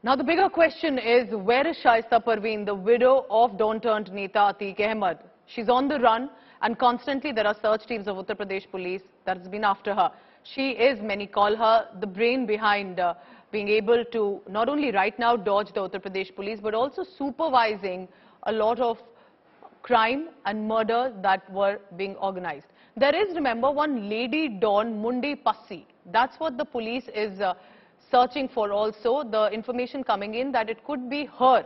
Now the bigger question is, where is Shaista Parveen, the widow of Dawn-turned Neta Atiq Ahmed? She's on the run and constantly there are search teams of Uttar Pradesh police that has been after her. She is, many call her, the brain behind being able to not only right now dodge the Uttar Pradesh police but also supervising a lot of crime and murders that were being organized. There is, remember, one Lady Dawn Mundi Passi. That's what the police is searching for also. The information coming in that it could be her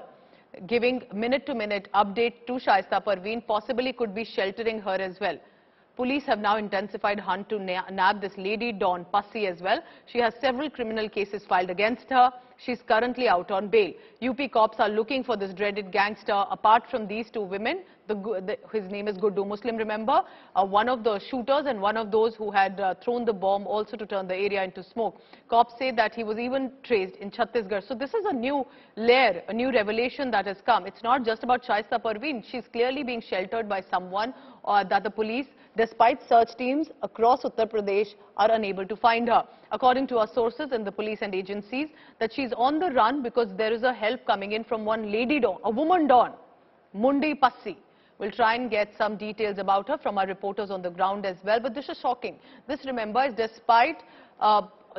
giving minute-to-minute update to Shaista Parveen, possibly could be sheltering her as well. Police have now intensified hunt to nab this Lady Dawn Passi as well. She has several criminal cases filed against her. She's currently out on bail. UP cops are looking for this dreaded gangster. Apart from these two women, his name is Guddu Muslim, remember, one of the shooters and one of those who had thrown the bomb also to turn the area into smoke. Cops say that he was even traced in Chhattisgarh. So this is a new layer, a new revelation that has come. It's not just about Shaista Parveen. She's clearly being sheltered by someone that the police, despite search teams across Uttar Pradesh, are unable to find her. According to our sources in the police and agencies, that she's on the run because there is a help coming in from one Lady Dawn, a woman Dawn, Mundi Passi. We'll try and get some details about her from our reporters on the ground as well. But this is shocking. This, remember, is despite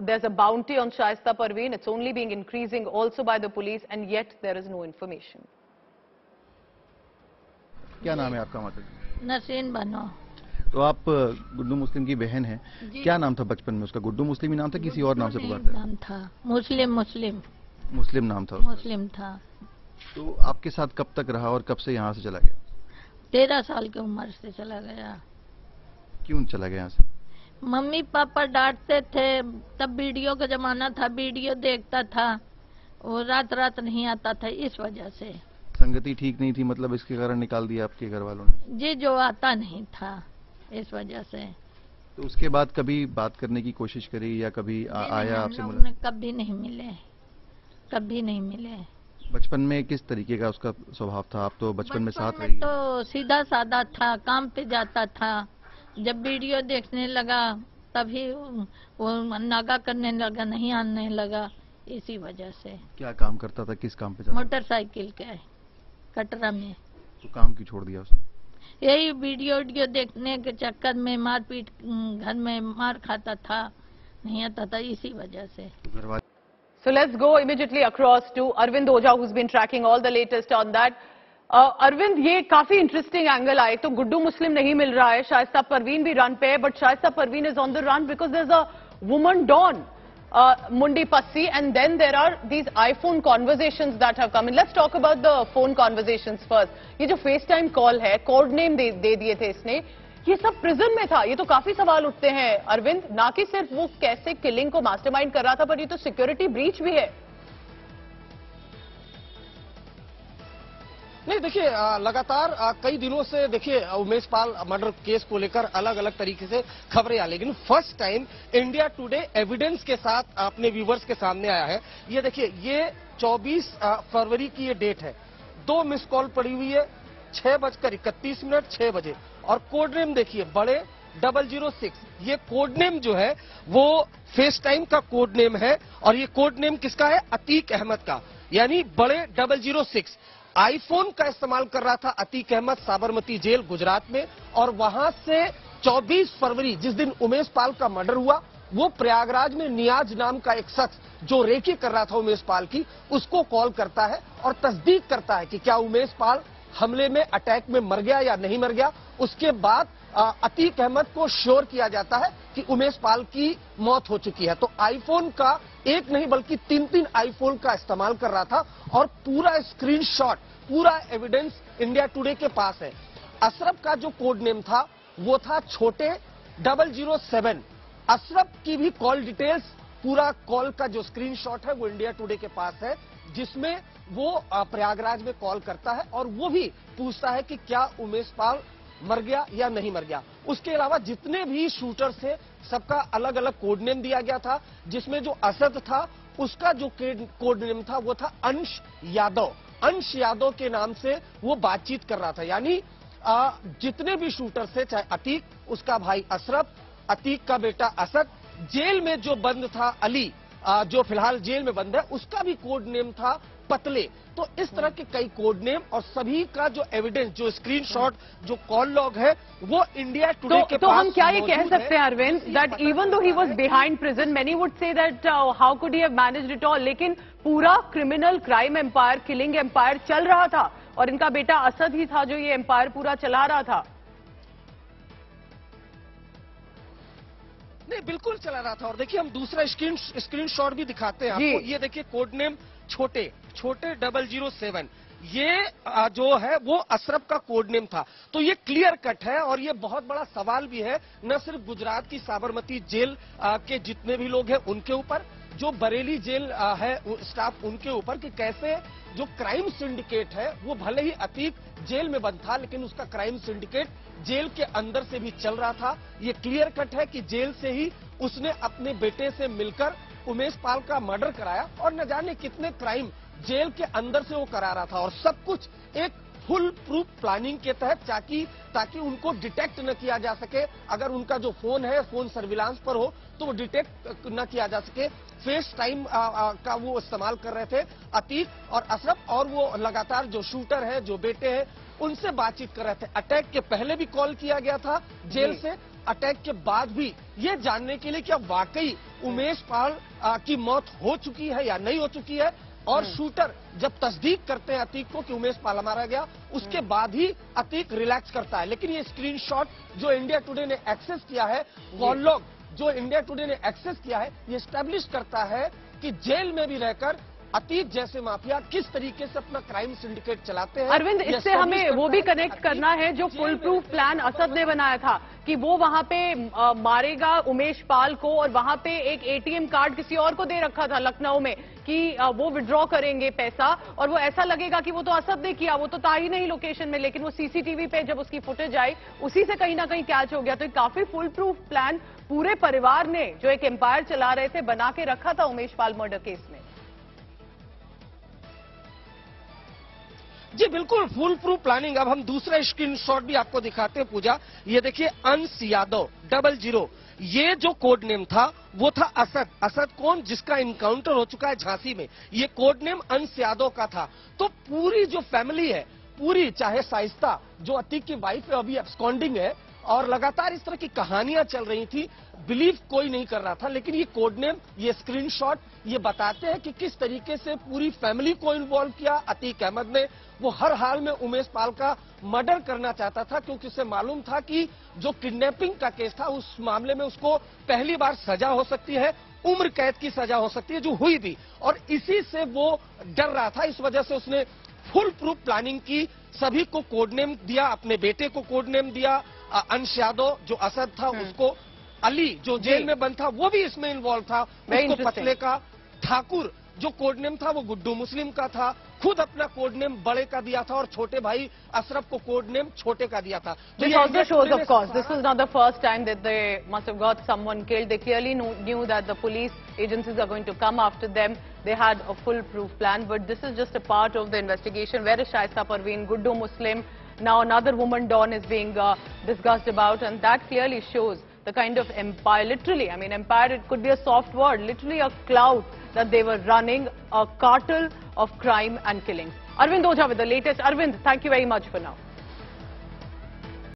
there's a bounty on Shaista Parveen, it's only being increasing also by the police, and yet there is no information. क्या नाम है आपका माता जी? नसीन बनो। तो आप गुड्डू मुस्लिम की बहन हैं। क्या नाम था बचपन में उसका? गुड्डू मुस्लिम ही नाम था, किसी और नाम से पुकारते थे? नाम था मुस्लिम मुस्लिम नाम था उसका। मुस्लिम था। तो आपके साथ कब तक रहा और कब से यहाँ से चला गया? 13 साल की उम्र से चला गया। क्यों चला गया यहाँ से? मम्मी पापा डांटते थे, तब वीडियो का जमाना था, वीडियो देखता था, वो रात रात नहीं आता था, इस वजह से। संगति ठीक नहीं थी, मतलब इसके कारण निकाल दिया आपके घर वालों ने? जी, जो आता नहीं था, इस वजह से। तो उसके बाद कभी बात करने की कोशिश करी या कभी आया आपसे मिला? कभी नहीं मिले, कभी नहीं मिले। बचपन में किस तरीके का उसका स्वभाव था? आप तो बचपन में साथ रही। तो सीधा साधा था, काम पे जाता था। जब वीडियो देखने लगा तभी वो नागा करने लगा, नहीं आने लगा, इसी वजह से। क्या काम करता था? किस काम पे जाता? मोटरसाइकिल के कटरा में। तो काम क्यों छोड़ दिया उसने? यही वीडियो देखने के चक्कर में मारपीट, घर में मार खाता था, नहीं आता था, इसी वजह से। So let's go immediately across to Arvind Oja, who's been tracking all the latest on that. Arvind, ये काफी इंटरेस्टिंग एंगल आए। तो गुड्डू मुस्लिम नहीं मिल रहा है, शाइस्ता परवीन भी रन पे है, but Shaista Parveen is on the run because there is a woman don, Mundi Passi, and then there are these iPhone conversations that have come in. Let's talk about the phone conversations first. ये जो FaceTime call है, code name दे दिए थे इसने, ये सब prison में था। ये तो काफी सवाल उठते हैं अरविंद, ना कि सिर्फ वो कैसे किलिंग को मास्टरमाइंड कर रहा था, पर ये तो सिक्योरिटी ब्रीच भी है। नहीं, देखिए, लगातार कई दिनों से देखिए उमेश पाल मर्डर केस को लेकर अलग अलग तरीके से खबरें आ, लेकिन first time India today evidence के साथ अपने व्यूवर्स के सामने आया है। ये देखिए, ये 24 फरवरी की ये डेट है। 2 मिस कॉल पड़ी हुई है, 6:31 6 बजे, और कोड नेम देखिए, बड़े 006। ये कोड नेम जो है वो फेस टाइम का कोड नेम है, और ये कोड नेम किसका है? अतीक अहमद का, यानी बड़े 006। आईफोन का इस्तेमाल कर रहा था अतीक अहमद साबरमती जेल गुजरात में, और वहां से 24 फरवरी जिस दिन उमेश पाल का मर्डर हुआ, वो प्रयागराज में नियाज नाम का एक शख्स जो रेकी कर रहा था उमेश पाल की, उसको कॉल करता है और तस्दीक करता है कि क्या उमेश पाल हमले में, अटैक में मर गया या नहीं मर गया। उसके बाद अतीक अहमद को श्योर किया जाता है कि उमेश पाल की मौत हो चुकी है। तो आईफोन का एक नहीं बल्कि 3 आईफोन का इस्तेमाल कर रहा था, और पूरा स्क्रीनशॉट, पूरा एविडेंस इंडिया टुडे के पास है। अशरफ का जो कोड नेम था वो था छोटे 007। अशरफ की भी कॉल डिटेल्स, पूरा कॉल का जो स्क्रीनशॉट है वो इंडिया टुडे के पास है, जिसमें वो प्रयागराज में कॉल करता है और वो भी पूछता है कि क्या उमेश पाल मर गया या नहीं मर गया। उसके अलावा जितने भी शूटर्स थे सबका अलग अलग कोड नेम दिया गया था, जिसमें जो असद था उसका जो कोड नेम था वो था अंश यादव। अंश यादव के नाम से वो बातचीत कर रहा था, यानी जितने भी शूटर्स थे, चाहे अतीक, उसका भाई अशरफ, अतीक का बेटा असद, जेल में जो बंद था अली, जो फिलहाल जेल में बंद है, उसका भी कोड नेम था पतले। तो इस तरह के कई कोड नेम और सभी का जो एविडेंस, जो स्क्रीनशॉट, जो कॉल लॉग है, वो इंडिया टुडे के तो पास हम क्या ये कह मौजूद सकते हैं है। Arvind that even though he was behind prison, many would say that how could he have managed it all, लेकिन पूरा criminal crime empire, killing empire चल रहा था और इनका बेटा असद ही था जो ये एम्पायर पूरा चला रहा था। नहीं, बिल्कुल चला रहा था। और देखिए, हम दूसरा स्क्रीनशॉट भी दिखाते हैं आपको। ये देखिए कोड नेम छोटे 007, ये जो है वो अशरफ का कोड नेम था। तो ये क्लियर कट है और ये बहुत बड़ा सवाल भी है, न सिर्फ गुजरात की साबरमती जेल के जितने भी लोग हैं उनके ऊपर, जो बरेली जेल है स्टाफ उनके ऊपर, कि कैसे जो क्राइम सिंडिकेट है वो भले ही अतीक जेल में बंद था, लेकिन उसका क्राइम सिंडिकेट जेल के अंदर से भी चल रहा था। ये क्लियर कट है कि जेल से ही उसने अपने बेटे से मिलकर उमेश पाल का मर्डर कराया और न जाने कितने क्राइम जेल के अंदर से वो करा रहा था, और सब कुछ एक फुल प्रूफ प्लानिंग के तहत, ताकि उनको डिटेक्ट न किया जा सके। अगर उनका जो फोन है, फोन सर्विलांस पर हो, तो वो डिटेक्ट न किया जा सके। फेस टाइम का वो इस्तेमाल कर रहे थे अतीक और अशरफ, और वो लगातार जो शूटर है, जो बेटे हैं, उनसे बातचीत कर रहे थे। अटैक के पहले भी कॉल किया गया था जेल से, अटैक के बाद भी, ये जानने के लिए कि अब वाकई उमेश पाल की मौत हो चुकी है या नहीं हो चुकी है। और शूटर जब तस्दीक करते हैं अतीक को कि उमेश पाल मारा गया, उसके बाद ही अतीक रिलैक्स करता है। लेकिन ये स्क्रीनशॉट जो इंडिया टुडे ने एक्सेस किया है, कॉल लॉग जो इंडिया टुडे ने एक्सेस किया है, ये स्टैब्लिश करता है कि जेल में भी रहकर अतीक जैसे माफिया किस तरीके से अपना क्राइम सिंडिकेट चलाते हैं। अरविंद, इससे हमें वो भी कनेक्ट करना है जो फुल प्रूफ प्लान असद ने बनाया था कि वो वहां पे मारेगा उमेश पाल को, और वहां पे एक एटीएम कार्ड किसी और को दे रखा था लखनऊ में कि वो विड्रॉ करेंगे पैसा, और वो ऐसा लगेगा कि वो तो असद ने किया, वो तो था ही नहीं लोकेशन में, लेकिन वो सीसीटीवी पे जब उसकी फुटेज आई उसी से कहीं ना कहीं कैच हो गया। तो काफी फुल प्रूफ प्लान पूरे परिवार ने, जो एक एम्पायर चला रहे थे, बना के रखा था उमेश पाल मर्डर केस में। जी बिल्कुल, फुल प्रूफ प्लानिंग। अब हम दूसरा स्क्रीनशॉट भी आपको दिखाते हैं पूजा। ये देखिए, अंश यादव 00, ये जो कोड नेम था वो था असद। असद कौन? जिसका इनकाउंटर हो चुका है झांसी में। ये कोड नेम अंश यादव का था। तो पूरी जो फैमिली है, पूरी, चाहे शाइस्ता जो अतीक की वाइफ है अभी एब्सकॉन्डिंग है, और लगातार इस तरह की कहानियां चल रही थी, बिलीव कोई नहीं कर रहा था। लेकिन ये कोड नेम, ये स्क्रीनशॉट ये बताते हैं कि किस तरीके से पूरी फैमिली को इन्वॉल्व किया अतीक अहमद ने। वो हर हाल में उमेश पाल का मर्डर करना चाहता था, क्योंकि उसे मालूम था कि जो किडनैपिंग का केस था उस मामले में उसको पहली बार सजा हो सकती है, उम्र कैद की सजा हो सकती है, जो हुई भी, और इसी से वो डर रहा था। इस वजह से उसने फुल प्रूफ प्लानिंग की, सभी को कोड नेम दिया, अपने बेटे को कोड नेम दिया, अंश यादव जो असद था उसको, अली जो जेल में बंद था वो भी इसमें इन्वॉल्व था, उसको पतले का, ठाकुर जो कोड नेम था वो गुड्डू मुस्लिम का था, खुद अपना कोड नेम बड़े का दिया था, और छोटे भाई अशरफ को कोड नेम छोटे का दिया था। This also shows, of course, this was not the first time that they must have got someone killed. They clearly knew that the police agencies are going to come after them. They had a full-proof plan, but this is just a part of the investigation. Where is Shaista Parveen, Guddu Muslim? Now another woman, Dawn, is being discussed about, and that clearly shows the kind of empire, literally, I mean, empire, it could be a soft word, literally a cloud that they were running, a cartel of crime and killings. Arvind Oja with the latest. Arvind, thank you very much for now.